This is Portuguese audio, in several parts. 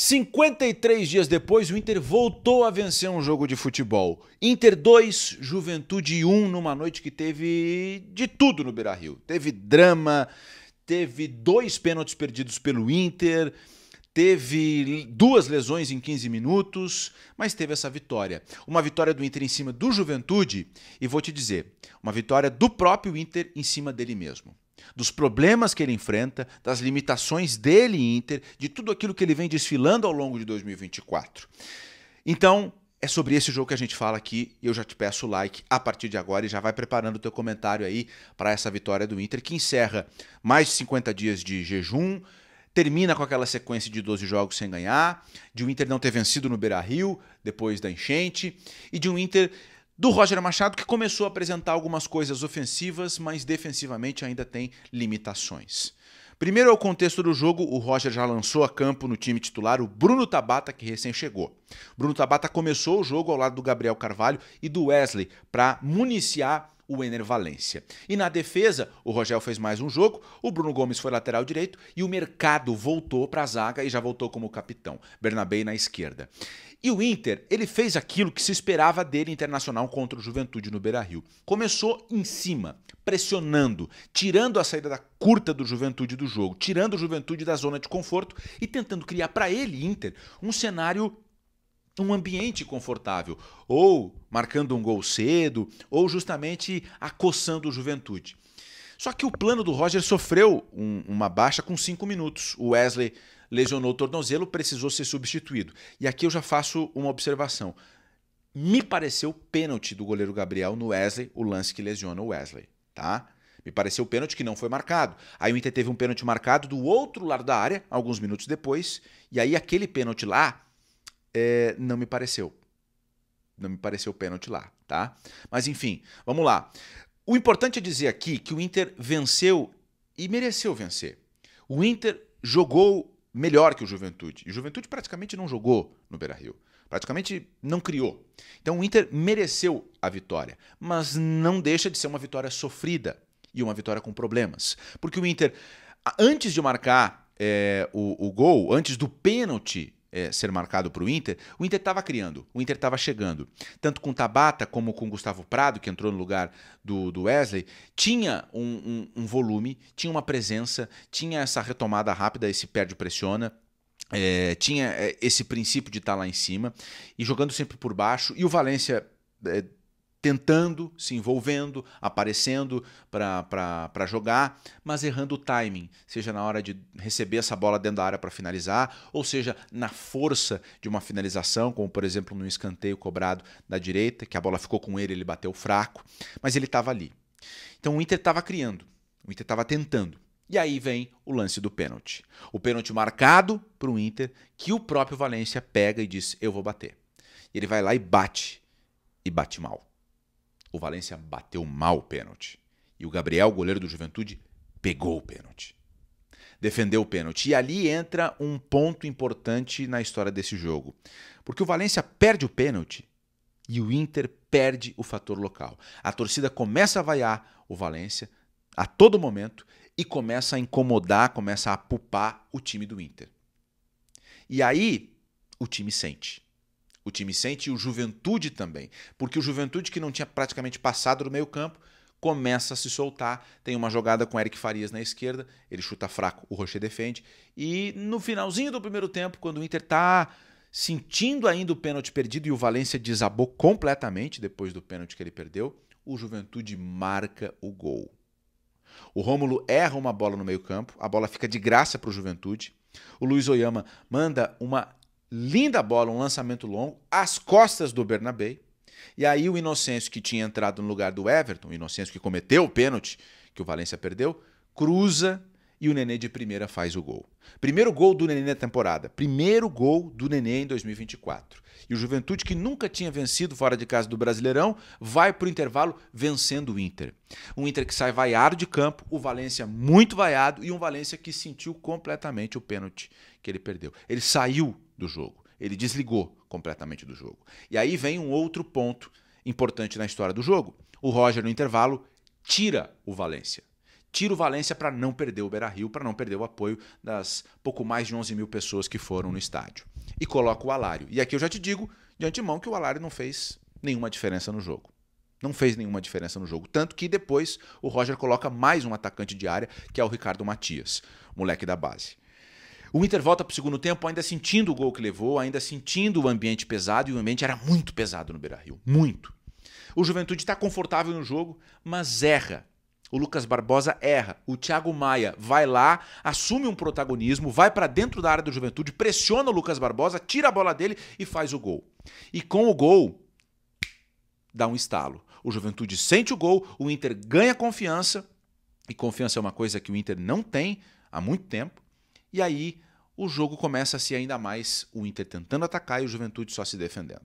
53 dias depois, o Inter voltou a vencer um jogo de futebol. Inter 2, Juventude 1, numa noite que teve de tudo no Beira-Rio. Teve drama, teve 2 pênaltis perdidos pelo Inter, teve 2 lesões em 15 minutos, mas teve essa vitória. Uma vitória do Inter em cima do Juventude e vou te dizer, uma vitória do próprio Inter em cima dele mesmo. Dos problemas que ele enfrenta, das limitações dele, Inter, de tudo aquilo que ele vem desfilando ao longo de 2024. Então, é sobre esse jogo que a gente fala aqui e eu já te peço o like a partir de agora e já vai preparando o teu comentário aí para essa vitória do Inter, que encerra mais de 50 dias de jejum, termina com aquela sequência de 12 jogos sem ganhar, de um Inter não ter vencido no Beira-Rio depois da enchente e de um Inter do Roger Machado, que começou a apresentar algumas coisas ofensivas, mas defensivamente ainda tem limitações. Primeiro é o contexto do jogo, o Roger já lançou a campo no time titular o Bruno Tabata, que recém chegou. Bruno Tabata começou o jogo ao lado do Gabriel Carvalho e do Wesley para municiar o Ener Valencia. E na defesa, o Rogel fez mais um jogo, o Bruno Gomes foi lateral direito e o Mercado voltou para a zaga e já voltou como capitão, Bernabei na esquerda. E o Inter, ele fez aquilo que se esperava dele Internacional contra o Juventude no Beira-Rio. Começou em cima, pressionando, tirando a saída da curta do Juventude do jogo, tirando o Juventude da zona de conforto e tentando criar para ele, Inter, um cenário, um ambiente confortável, ou marcando um gol cedo, ou justamente acossando o Juventude. Só que o plano do Roger sofreu uma baixa com 5 minutos. O Wesley lesionou o tornozelo, precisou ser substituído. E aqui eu já faço uma observação. Me pareceu pênalti do goleiro Gabriel no Wesley, o lance que lesiona o Wesley, tá? Me pareceu pênalti que não foi marcado. Aí o Inter teve um pênalti marcado do outro lado da área, alguns minutos depois, e aí aquele pênalti lá não me pareceu. Não me pareceu pênalti lá, tá? Mas enfim, vamos lá. O importante é dizer aqui que o Inter venceu e mereceu vencer. O Inter jogou melhor que o Juventude. E o Juventude praticamente não jogou no Beira-Rio. Praticamente não criou. Então o Inter mereceu a vitória, mas não deixa de ser uma vitória sofrida e uma vitória com problemas. Porque o Inter, antes de marcar o gol, antes do pênalti ser marcado para o Inter estava criando, o Inter estava chegando. Tanto com Tabata como com Gustavo Prado, que entrou no lugar do Wesley, tinha um volume, tinha uma presença, tinha essa retomada rápida, esse perde-pressiona, tinha esse princípio de estar lá em cima e jogando sempre por baixo. E o Valencia tentando, se envolvendo, aparecendo para jogar, mas errando o timing, seja na hora de receber essa bola dentro da área para finalizar, ou seja, na força de uma finalização, como por exemplo no escanteio cobrado da direita, que a bola ficou com ele bateu fraco, mas ele estava ali. Então o Inter estava criando, o Inter estava tentando. E aí vem o lance do pênalti. O pênalti marcado para o Inter, que o próprio Valencia pega e diz, eu vou bater. E ele vai lá e bate mal. O Valencia bateu mal o pênalti. E o Gabriel, goleiro do Juventude, pegou o pênalti. Defendeu o pênalti. E ali entra um ponto importante na história desse jogo. Porque o Valencia perde o pênalti e o Inter perde o fator local. A torcida começa a vaiar o Valencia a todo momento e começa a incomodar, começa a apupar o time do Inter. E aí o time sente. O time sente e o Juventude também. Porque o Juventude, que não tinha praticamente passado do meio campo, começa a se soltar. Tem uma jogada com o Eric Farias na esquerda, ele chuta fraco, o Rocher defende. E no finalzinho do primeiro tempo, quando o Inter está sentindo ainda o pênalti perdido e o Valencia desabou completamente depois do pênalti que ele perdeu, o Juventude marca o gol. O Rômulo erra uma bola no meio campo, a bola fica de graça para o Juventude. O Luiz Oyama manda uma linda bola, um lançamento longo, às costas do Bernabei. E aí o Inocêncio, que tinha entrado no lugar do Everton, o Inocêncio que cometeu o pênalti que o Valencia perdeu, cruza e o Nenê de primeira faz o gol. Primeiro gol do Nenê na temporada. Primeiro gol do Nenê em 2024. E o Juventude, que nunca tinha vencido fora de casa do Brasileirão, vai para o intervalo vencendo o Inter. Um Inter que sai vaiado de campo, o Valencia muito vaiado e um Valencia que sentiu completamente o pênalti que ele perdeu. Ele saiu do jogo, ele desligou completamente do jogo. E aí vem um outro ponto importante na história do jogo. O Roger, no intervalo, tira o Valencia. tira o Valência para não perder o Beira-Rio, para não perder o apoio das pouco mais de 11 mil pessoas que foram no estádio. E coloca o Alário. E aqui eu já te digo de antemão que o Alário não fez nenhuma diferença no jogo. Não fez nenhuma diferença no jogo. Tanto que depois o Roger coloca mais um atacante de área, que é o Ricardo Matias, moleque da base. O Inter volta para o segundo tempo ainda sentindo o gol que levou, ainda sentindo o ambiente pesado, e o ambiente era muito pesado no Beira-Rio. Muito. O Juventude está confortável no jogo, mas erra. O Lucas Barbosa erra. O Thiago Maia vai lá, assume um protagonismo, vai para dentro da área do Juventude, pressiona o Lucas Barbosa, tira a bola dele e faz o gol. E com o gol, dá um estalo. O Juventude sente o gol, o Inter ganha confiança, e confiança é uma coisa que o Inter não tem há muito tempo, e aí o jogo começa a ser ainda mais o Inter tentando atacar e o Juventude só se defendendo.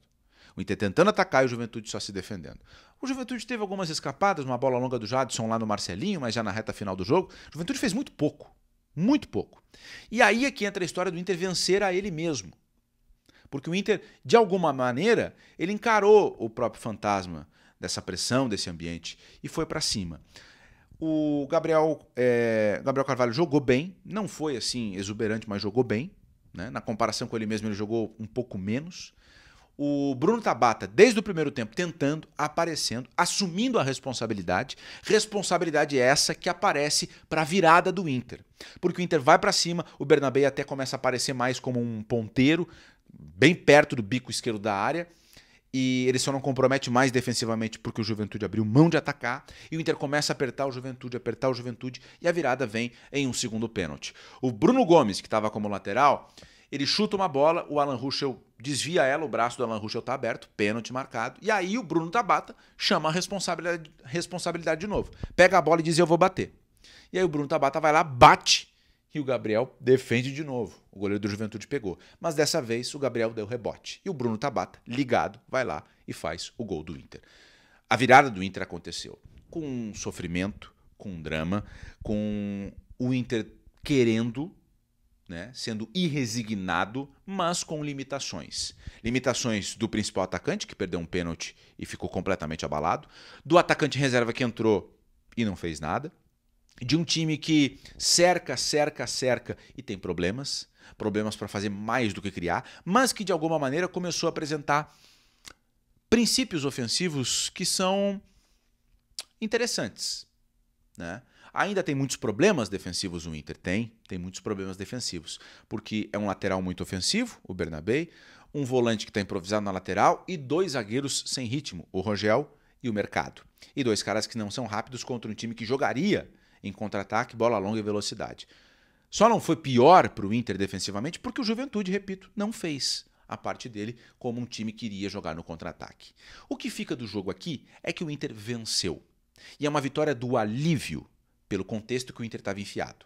O Inter tentando atacar e o Juventude só se defendendo. O Juventude teve algumas escapadas, uma bola longa do Jadson lá no Marcelinho, mas já na reta final do jogo. O Juventude fez muito pouco. Muito pouco. E aí é que entra a história do Inter vencer a ele mesmo. Porque o Inter, de alguma maneira, ele encarou o próprio fantasma dessa pressão, desse ambiente, e foi para cima. O Gabriel Carvalho jogou bem, não foi assim exuberante, mas jogou bem. Né? Na comparação com ele mesmo, ele jogou um pouco menos. O Bruno Tabata, desde o primeiro tempo, tentando, aparecendo, assumindo a responsabilidade. Responsabilidade essa que aparece para a virada do Inter. Porque o Inter vai para cima, o Bernabé até começa a aparecer mais como um ponteiro, bem perto do bico esquerdo da área. E ele só não compromete mais defensivamente porque o Juventude abriu mão de atacar. E o Inter começa a apertar o Juventude, e a virada vem em um segundo pênalti. O Bruno Gomes, que estava como lateral, ele chuta uma bola, o Alan Ruschel desvia ela, o braço do Alan Ruschel está aberto, pênalti marcado. E aí o Bruno Tabata chama a responsabilidade de novo. Pega a bola e diz: eu vou bater. E aí o Bruno Tabata vai lá, bate, e o Gabriel defende de novo. O goleiro do Juventude pegou. Mas dessa vez o Gabriel deu rebote. E o Bruno Tabata, ligado, vai lá e faz o gol do Inter. A virada do Inter aconteceu com um sofrimento, com um drama, com o Inter querendo, né, sendo irresignado, mas com limitações. Limitações do principal atacante, que perdeu um pênalti e ficou completamente abalado. Do atacante reserva que entrou e não fez nada. De um time que cerca e tem problemas para fazer mais do que criar, mas que de alguma maneira começou a apresentar princípios ofensivos que são interessantes, né? Ainda tem muitos problemas defensivos o Inter, tem muitos problemas defensivos, porque é um lateral muito ofensivo, o Bernabé, um volante que está improvisado na lateral e dois zagueiros sem ritmo, o Rogel e o Mercado. E dois caras que não são rápidos contra um time que jogaria em contra-ataque, bola longa e velocidade. Só não foi pior para o Inter defensivamente porque o Juventude, repito, não fez a parte dele como um time que iria jogar no contra-ataque. O que fica do jogo aqui é que o Inter venceu. E é uma vitória do alívio pelo contexto que o Inter estava enfiado.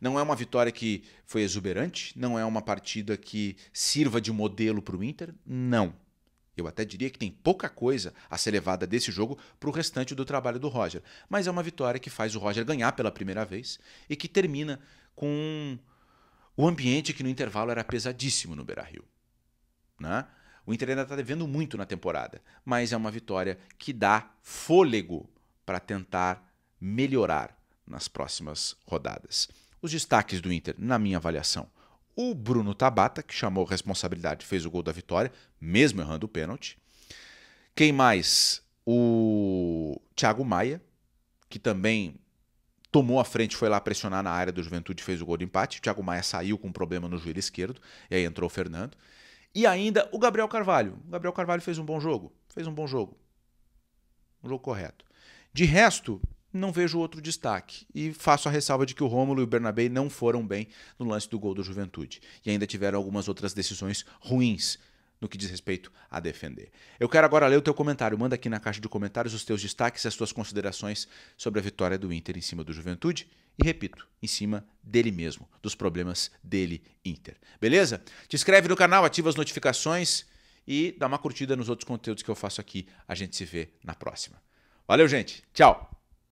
Não é uma vitória que foi exuberante, não é uma partida que sirva de modelo para o Inter, não. Eu até diria que tem pouca coisa a ser levada desse jogo para o restante do trabalho do Roger. Mas é uma vitória que faz o Roger ganhar pela primeira vez e que termina com o ambiente que no intervalo era pesadíssimo no Beira-Rio. Né? O Inter ainda está devendo muito na temporada, mas é uma vitória que dá fôlego para tentar melhorar nas próximas rodadas. Os destaques do Inter, na minha avaliação: o Bruno Tabata, que chamou responsabilidade, fez o gol da vitória, mesmo errando o pênalti. Quem mais? O Thiago Maia, que também tomou a frente, foi lá pressionar na área do Juventude e fez o gol de empate. O Thiago Maia saiu com um problema no joelho esquerdo, e aí entrou o Fernando. E ainda o Gabriel Carvalho. O Gabriel Carvalho fez um bom jogo. Um jogo correto. De resto, não vejo outro destaque. E faço a ressalva de que o Rômulo e o Bernabé não foram bem no lance do gol do Juventude. E ainda tiveram algumas outras decisões ruins no que diz respeito a defender. Eu quero agora ler o teu comentário. Manda aqui na caixa de comentários os teus destaques e as tuas considerações sobre a vitória do Inter em cima do Juventude. E repito, em cima dele mesmo, dos problemas dele, Inter. Beleza? Te inscreve no canal, ativa as notificações e dá uma curtida nos outros conteúdos que eu faço aqui. A gente se vê na próxima. Valeu, gente. Tchau.